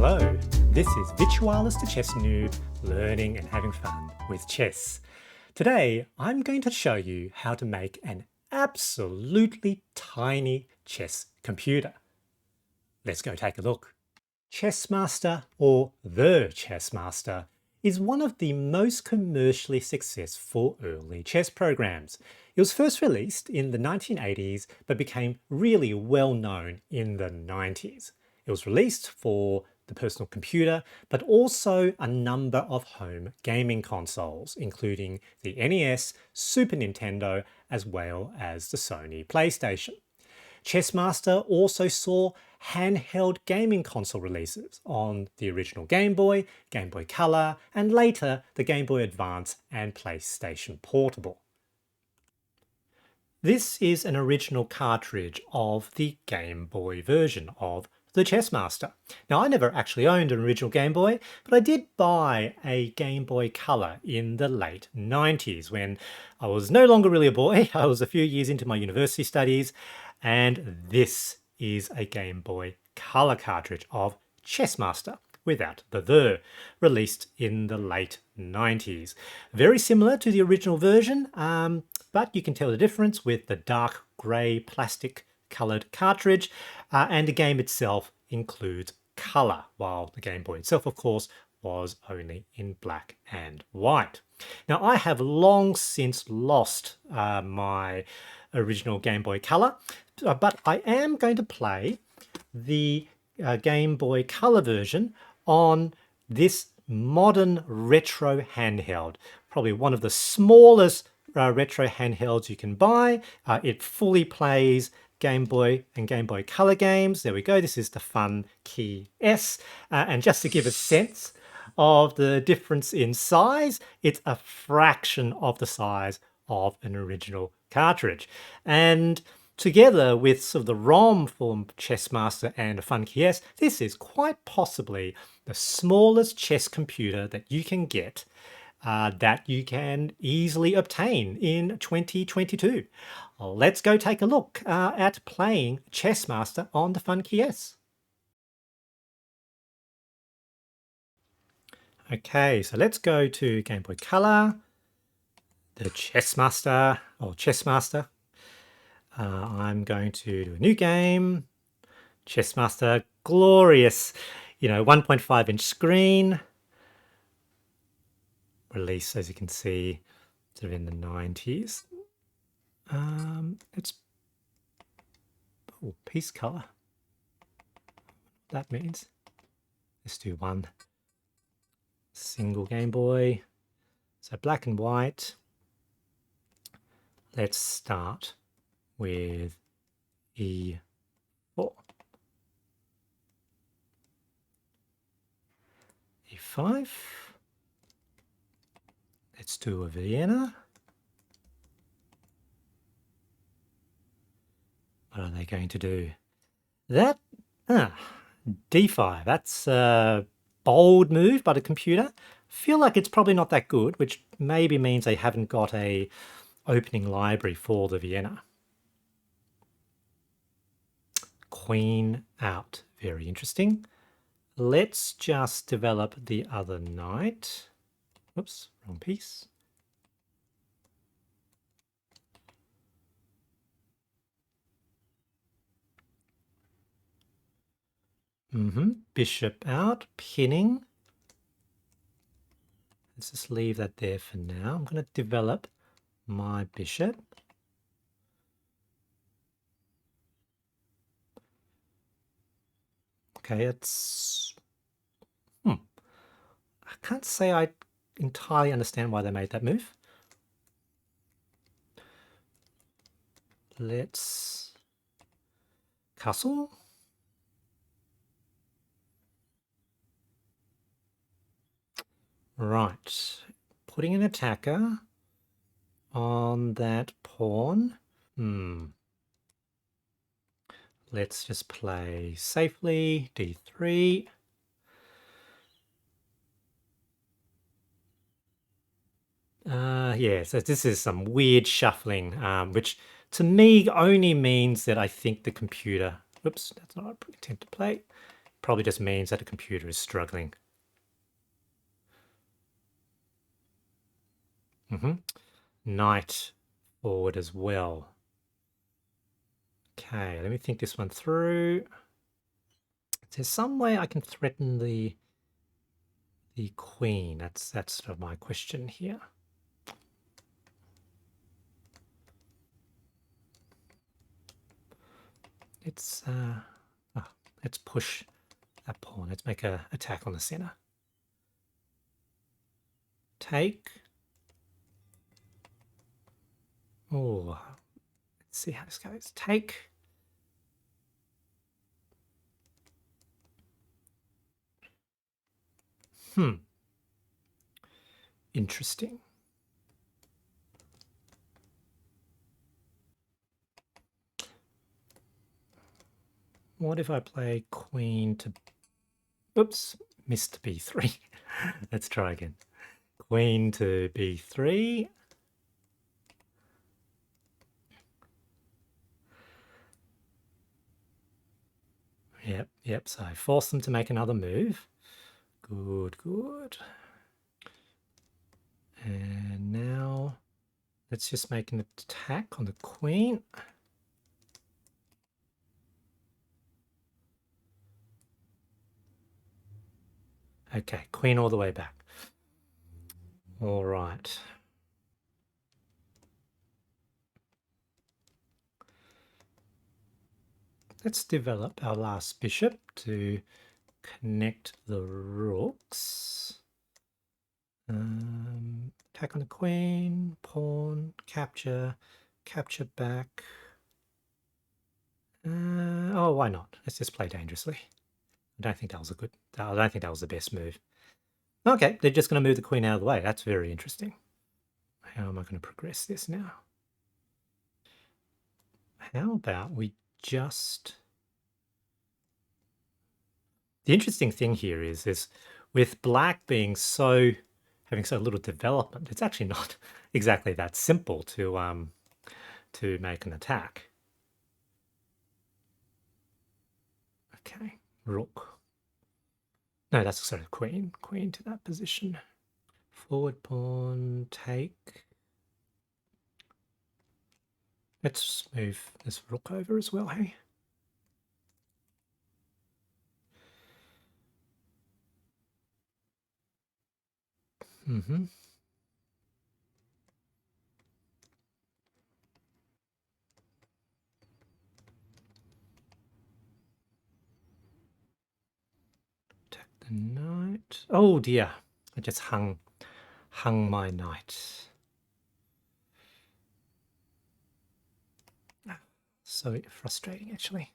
Hello, this is Virtualis the Chess Noob, learning and having fun with chess. Today, I'm going to show you how to make an absolutely tiny chess computer. Let's go take a look. Chessmaster, or the Chessmaster, is one of the most commercially successful early chess programs. It was first released in the 1980s, but became really well known in the 90s. It was released for the personal computer, but also a number of home gaming consoles, including the NES, Super Nintendo, as well as the Sony PlayStation. Chessmaster also saw handheld gaming console releases on the original Game Boy, Game Boy Color, and later the Game Boy Advance and PlayStation Portable. This is an original cartridge of the Game Boy version of the Chessmaster. Now, I never actually owned an original Game Boy, but I did buy a Game Boy Color in the late 90s when I was no longer really a boy. I was a few years into my university studies, and this is a Game Boy Color cartridge of Chessmaster without the, released in the late 90s. Very similar to the original version, but you can tell the difference with the dark grey plastic coloured cartridge, and the game itself includes colour, while the Game Boy itself, of course, was only in black and white. Now, I have long since lost my original Game Boy Color, but I am going to play the Game Boy Color version on this modern retro handheld, probably one of the smallest retro handhelds you can buy. It fully plays Game Boy and Game Boy Color games. There we go. This is the Funkey S. And just to give a sense of the difference in size, it's a fraction of the size of an original cartridge. And together with sort of the ROM for Chessmaster and Funkey S, this is quite possibly the smallest chess computer that you can get, that you can easily obtain in 2022. Let's go take a look at playing Chessmaster on the Funkey S. Okay, so let's go to Game Boy Color, the Chessmaster, or Chessmaster. I'm going to do a new game, Chessmaster, glorious, 1.5-inch screen. Release, as you can see, sort of in the 90s. It's piece color. That means let's do one single Game Boy. So black and white. Let's start with E4. E5. Let's do a Vienna. What are they going to do? That, D5. That's a bold move by the computer. Feel like it's probably not that good, which maybe means they haven't got a opening library for the Vienna. Queen out. Very interesting. Let's just develop the other knight. Oops, wrong piece. Bishop out, pinning. Let's just leave that there for now. I'm going to develop my bishop. Okay, it's... I can't say I entirely understand why they made that move. Let's castle. Right, putting an attacker on that pawn. Let's just play safely, d3. Yeah, so this is some weird shuffling, which to me only means that I think the computer, oops, that's not what I intend to play. probably just means that the computer is struggling. Knight forward as well. Okay, let me think this one through. Is there some way I can threaten the queen? That's sort of my question here. Let's push that pawn. Let's make an attack on the center. Take. Oh, let's see how this goes. Take. Interesting. What if I play queen to... Oops, missed b3. Let's try again. Queen to b3. Yep. So I force them to make another move. Good. And now let's just make an attack on the queen. Okay, queen all the way back. All right. Let's develop our last bishop to connect the rooks. Attack on the queen, pawn, capture back. Oh, why not? Let's just play dangerously. I don't think that was the best move. Okay, they're just going to move the queen out of the way. That's very interesting. How am I going to progress this now? How about we just... The interesting thing here is with black having so little development, it's actually not exactly that simple to make an attack. Okay, rook. No, that's sort of queen to that position. Forward pawn, take. Let's move this rook over as well, hey? Attack the knight. Oh dear, I just hung my knight. So frustrating, actually.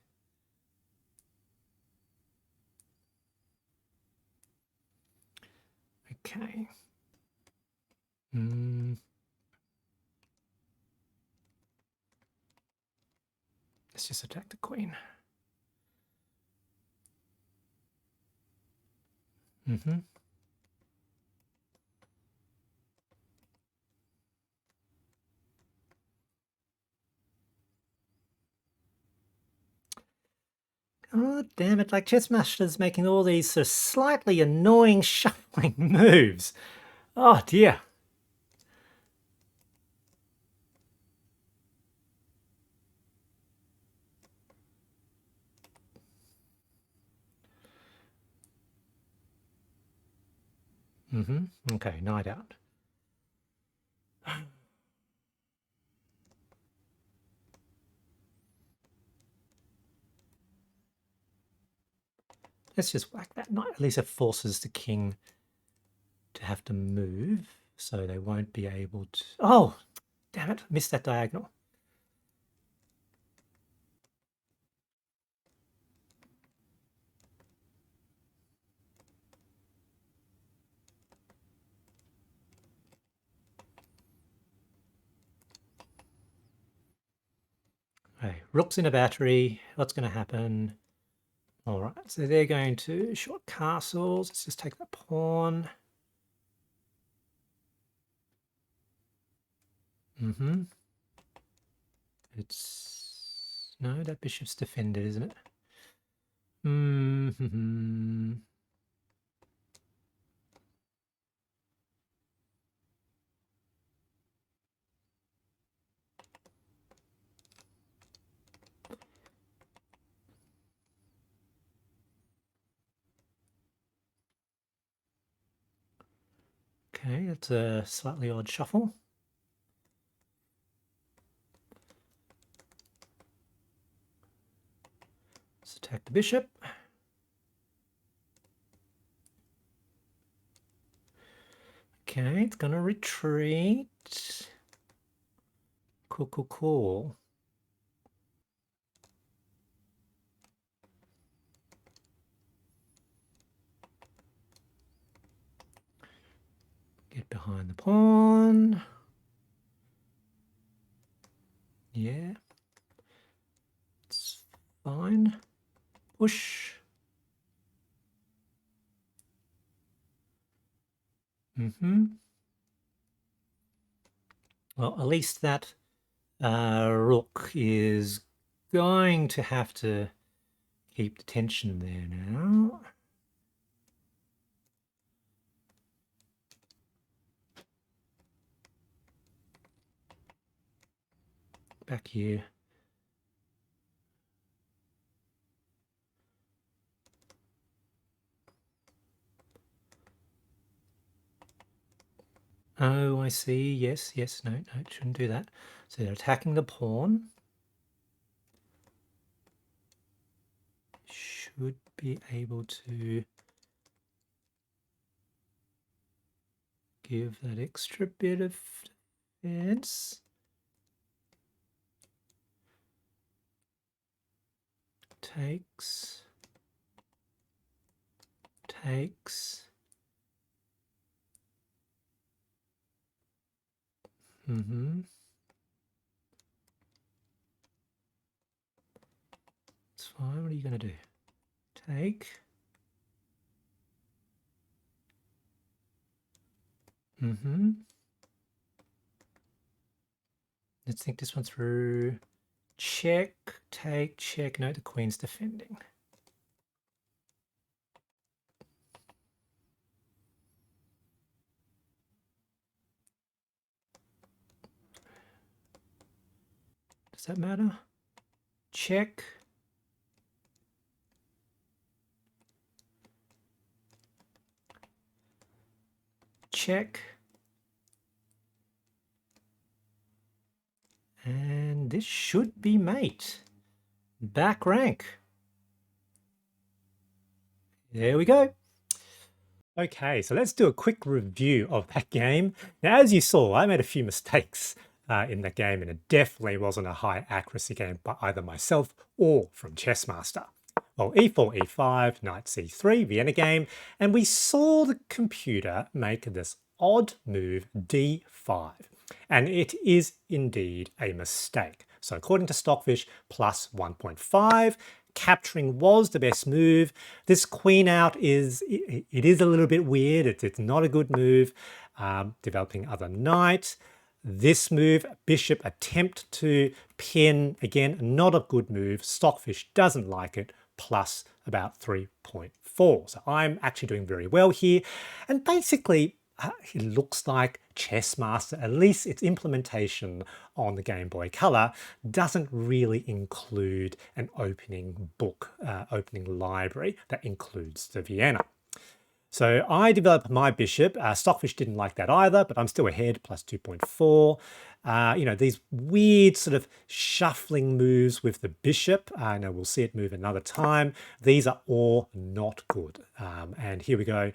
Okay. Let's just attack the queen. Oh, damn it, like Chessmaster's making all these sort of slightly annoying shuffling moves. Oh, dear. Okay, knight out. Let's just whack that knight. At least it forces the king to have to move, so they won't be able to... Oh, damn it, missed that diagonal. Okay, rook's in a battery. What's going to happen? All right, so they're going to short castles. Let's just take the pawn. It's... No, that bishop's defended, isn't it? Hmm. Okay, that's a slightly odd shuffle. Let's attack the bishop. Okay, it's gonna retreat. Cool, cool, cool. Get behind the pawn. Yeah. It's fine. Push. Well, at least that rook is going to have to keep the tension there now. Back here. Oh, I see. Yes, yes. No, no, shouldn't do that. So they're attacking the pawn. Should be able to give that extra bit of defense. Takes. Takes. It's fine. What are you going to do? Take. Let's think this one through. Check, take, check. No, the queen's defending. Does that matter? Check. Check. And this should be mate. Back rank. There we go. Okay, so let's do a quick review of that game. Now, as you saw, I made a few mistakes in that game, and it definitely wasn't a high accuracy game by either myself or from Chessmaster. Well, e4, e5, knight c3, Vienna game, and we saw the computer make this odd move d5, and it is indeed a mistake. So according to Stockfish, plus 1.5, capturing was the best move. This queen out is, it is a little bit weird. It's not a good move. Developing other knight. This move, bishop attempt to pin, again, not a good move. Stockfish doesn't like it, plus about 3.4. So I'm actually doing very well here. And basically, it looks like Chessmaster, at least its implementation on the Game Boy Color, doesn't really include an opening book, opening library that includes the Vienna. So I developed my bishop. Stockfish didn't like that either, but I'm still ahead, plus 2.4. You know, these weird sort of shuffling moves with the bishop. I know we'll see it move another time. These are all not good. And here we go.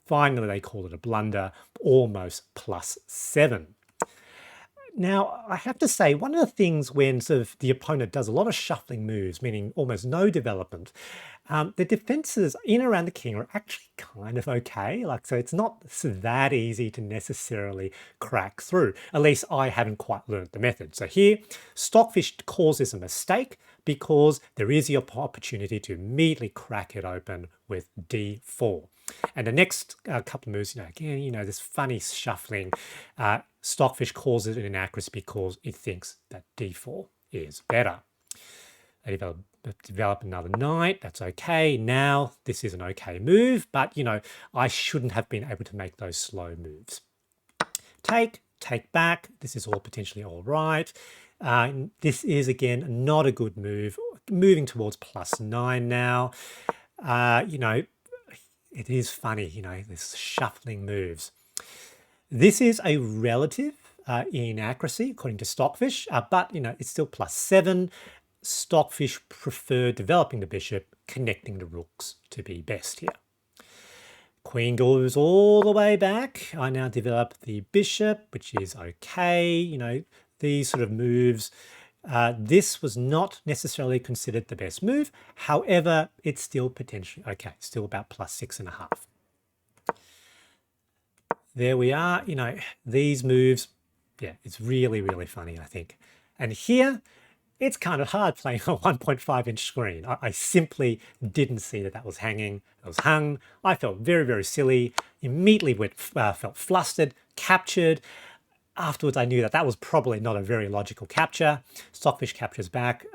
Finally, they call it a blunder, almost plus 7. Now, I have to say, one of the things when sort of the opponent does a lot of shuffling moves, meaning almost no development, the defenses in around the king are actually kind of okay. Like, so it's not that easy to necessarily crack through. At least I haven't quite learned the method. So here, Stockfish calls this a mistake because there is the opportunity to immediately crack it open with d4. And the next couple of moves, you know, again, you know, this funny shuffling, Stockfish calls it an inaccuracy because it thinks that d4 is better. They develop another knight. That's okay. Now this is an okay move, but you know, I shouldn't have been able to make those slow moves. Take back. This is all potentially all right. This is again not a good move. Moving towards +9 now. You know, it is funny, you know, this shuffling moves. This is a relative inaccuracy according to Stockfish, but you know, it's still +7. Stockfish prefer developing the bishop, connecting the rooks to be best here. Queen goes all the way back. I now develop the bishop, which is okay. You know, these sort of moves. This was not necessarily considered the best move. However, it's still potentially okay. Still about +6.5. There we are. You know, these moves, yeah, it's really, really funny, I think. And here, it's kind of hard playing a 1.5-inch screen. I simply didn't see that was hanging. It was hung. I felt very, very silly. Immediately felt flustered, captured. Afterwards, I knew that that was probably not a very logical capture. Stockfish captures back.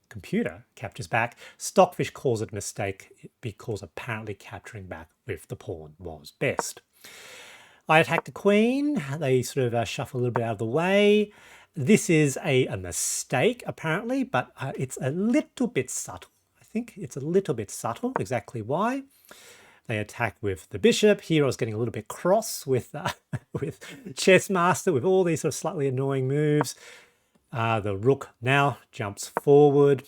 Computer captures back. Stockfish calls it a mistake because apparently capturing back with the pawn was best. I attack the queen. They sort of shuffle a little bit out of the way. This is a mistake, apparently, but it's a little bit subtle. I think it's a little bit subtle, exactly why. They attack with the bishop. Here I was getting a little bit cross with, with Chessmaster, with all these sort of slightly annoying moves. The rook now jumps forward.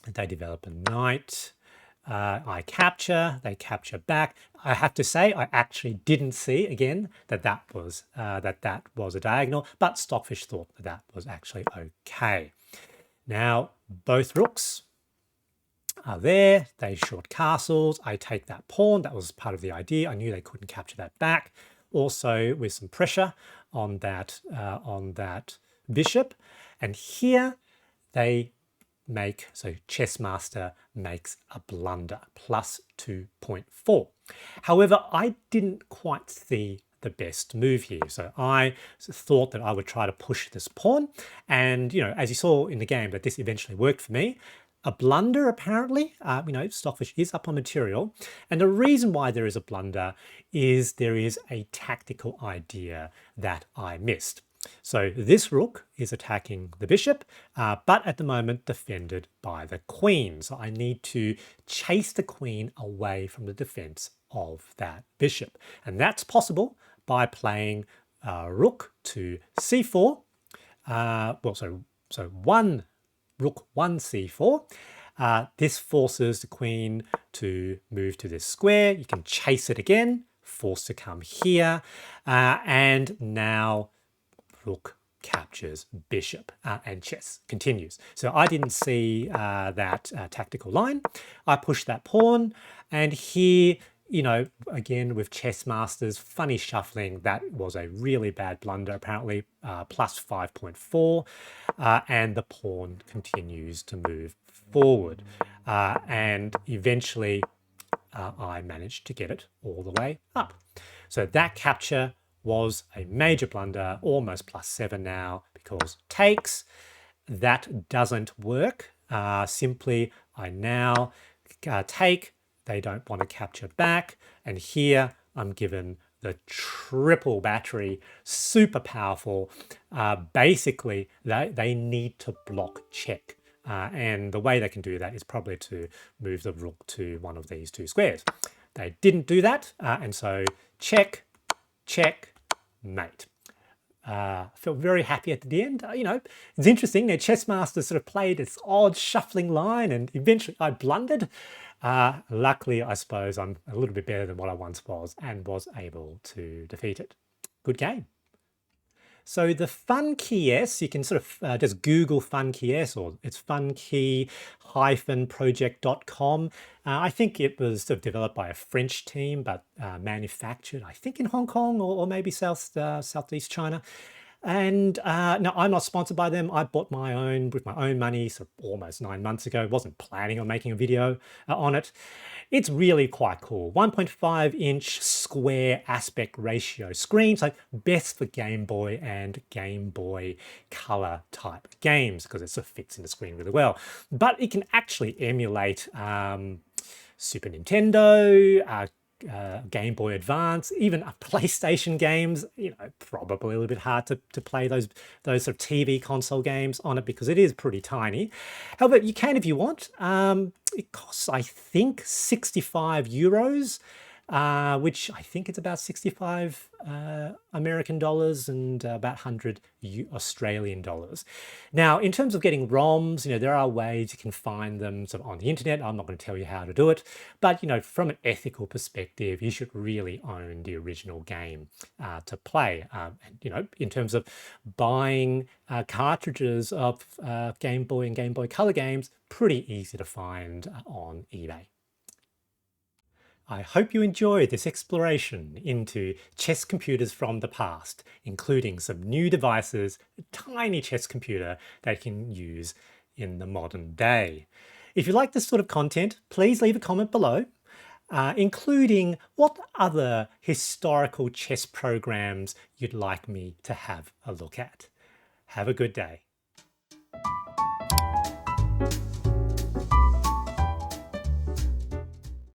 They develop a knight. I capture, they capture back. I have to say, I actually didn't see again that was a diagonal, but Stockfish thought that was actually okay. Now both rooks are there. They short castles. I take that pawn. That was part of the idea. I knew they couldn't capture that back. Also with some pressure on that bishop, and here they make, so Chessmaster makes a blunder, +2.4. However, I didn't quite see the best move here. So I thought that I would try to push this pawn. And, you know, as you saw in the game, that this eventually worked for me. A blunder, apparently, you know, Stockfish is up on material. And the reason why there is a blunder is there is a tactical idea that I missed. So this rook is attacking the bishop, but at the moment defended by the queen. So I need to chase the queen away from the defense of that bishop. And that's possible by playing rook to c4. So one rook 1 c4. This forces the queen to move to this square. You can chase it again, forced to come here, and now rook captures bishop, and chess continues. So I didn't see that tactical line. I pushed that pawn, and here, you know, again with Chessmaster's funny shuffling, that was a really bad blunder, apparently, +5.4, and the pawn continues to move forward. And eventually I managed to get it all the way up. So that capture was a major blunder, almost +7 now, because takes. That doesn't work. Simply, I now take. They don't want to capture back. And here I'm given the triple battery, super powerful. Basically, they need to block check. And the way they can do that is probably to move the rook to one of these two squares. They didn't do that, and so check, check, mate. I felt very happy at the end. You know, it's interesting. Their Chessmaster sort of played this odd shuffling line, and eventually I blundered. Luckily, I suppose I'm a little bit better than what I once was, and was able to defeat it. Good game. So the Funkey S, you can sort of just Google Funkey S, or it's funkey-project.com. I think it was sort of developed by a French team, but manufactured, I think, in Hong Kong or maybe Southeast China. And no, I'm not sponsored by them. I bought my own with my own money, so almost 9 months ago. Wasn't planning on making a video on it. It's really quite cool. 1.5-inch square aspect ratio screen, so best for Game Boy and Game Boy Color type games because it sort of fits in the screen really well. But it can actually emulate Super Nintendo, Game Boy Advance, even PlayStation games. You know, probably a little bit hard to play those sort of TV console games on it because it is pretty tiny. However, you can if you want. It costs, I think, 65 euros, which I think it's about 65 American dollars and about 100 Australian dollars. Now, in terms of getting ROMs, you know, there are ways you can find them sort of on the internet. I'm not going to tell you how to do it, but you know, from an ethical perspective, you should really own the original game to play. And, you know, in terms of buying cartridges of Game Boy and Game Boy Color games, pretty easy to find on eBay. I hope you enjoyed this exploration into chess computers from the past, including some new devices, a tiny chess computer that you can use in the modern day. If you like this sort of content, please leave a comment below, including what other historical chess programs you'd like me to have a look at. Have a good day.